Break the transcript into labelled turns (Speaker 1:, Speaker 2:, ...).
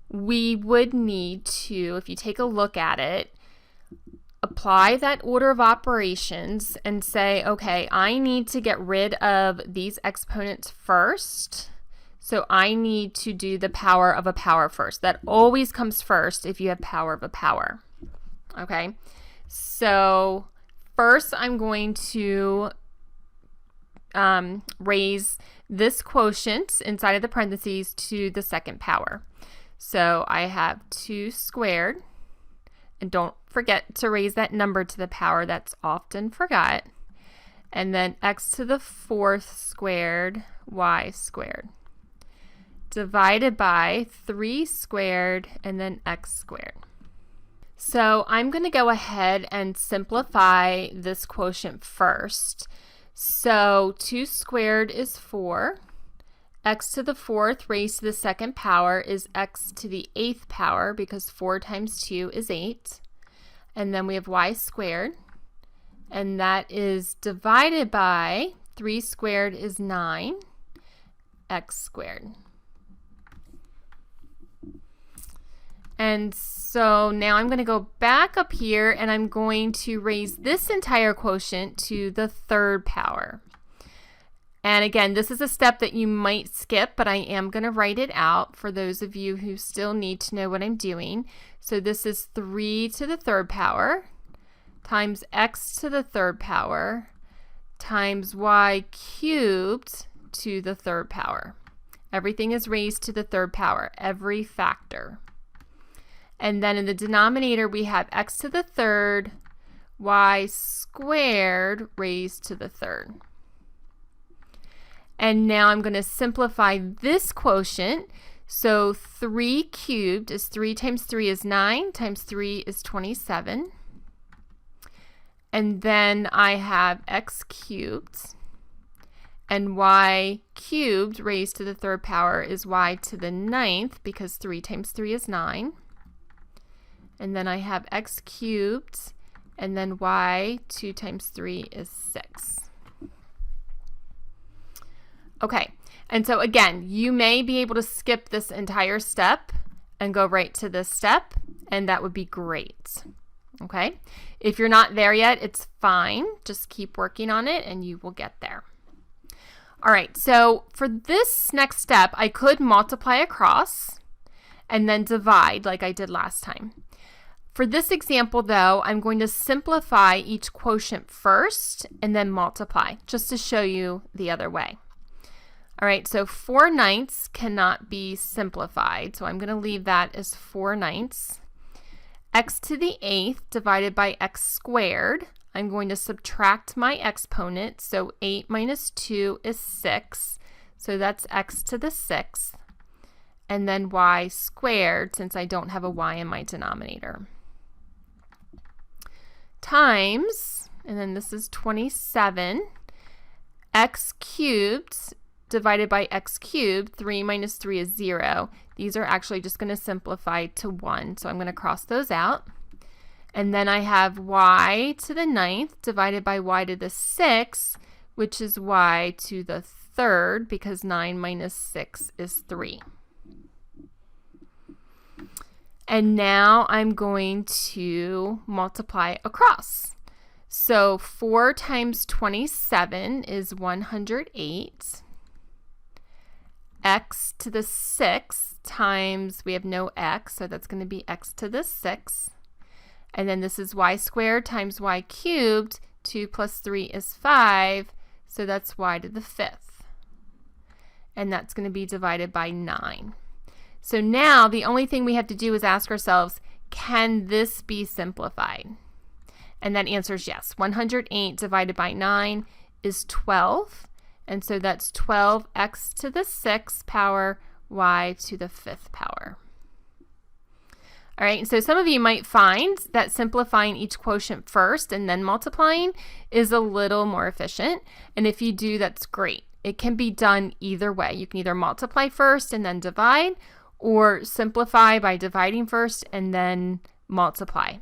Speaker 1: we would need to, if you take a look at it, apply that order of operations and say, okay, I need to get rid of these exponents first. So I need to do the power of a power first. That always comes first if you have power of a power. Okay, so first I'm going to raise this quotient inside of the parentheses to the second power. So I have 2 squared, and don't forget to raise that number to the power, that's often forgot, and then x to the 4th squared y squared divided by 3 squared and then x squared. So I'm going to go ahead and simplify this quotient first. So 2 squared is 4. X to the 4th raised to the second power is x to the 8th power because 4 times 2 is 8. And then we have y squared. And that is divided by 3 squared is 9, x squared. And so now I'm going to go back up here and I'm going to raise this entire quotient to the 3rd power. And again, this is a step that you might skip, but I am going to write it out for those of you who still need to know what I'm doing. So this is 3 to the 3rd power times x to the 3rd power times y cubed to the 3rd power. Everything is raised to the 3rd power, every factor. And then in the denominator, we have x to the 3rd, y squared raised to the 3rd. And now I'm going to simplify this quotient. So 3 cubed is 3 times 3 is 9, times 3 is 27. And then I have x cubed, and y cubed raised to the 3rd power is y to the 9th because 3 times 3 is 9. And then I have x cubed, and then y 2 times 3 is 6. Okay, and so again, you may be able to skip this entire step and go right to this step, and that would be great. Okay, if you're not there yet, it's fine. Just keep working on it and you will get there. All right, so for this next step, I could multiply across and then divide like I did last time. For this example, though, I'm going to simplify each quotient first and then multiply, just to show you the other way. All right, so 4/9 cannot be simplified, so I'm going to leave that as 4/9. X to the 8th divided by x squared. I'm going to subtract my exponent, so 8 minus 2 is 6, so that's x to the 6th, and then y squared, since I don't have a y in my denominator, times, and then this is 27, x cubed divided by x cubed, 3 minus 3 is 0. These are actually just going to simplify to 1, so I'm going to cross those out. And then I have y to the 9th divided by y to the 6th, which is y to the 3rd, because 9 minus 6 is 3. And now I'm going to multiply across. So 4 times 27 is 108. X to the 6th times, we have no x, so that's going to be x to the 6th. And then this is y squared times y cubed. 2 plus 3 is 5, so that's y to the 5th. And that's going to be divided by 9. So now the only thing we have to do is ask ourselves, can this be simplified? And that answer is yes. 108 divided by 9 is 12. And so that's 12x to the 6th power, y to the 5th power. All right, so some of you might find that simplifying each quotient first and then multiplying is a little more efficient. And if you do, that's great. It can be done either way. You can either multiply first and then divide, or simplify by dividing first and then multiply.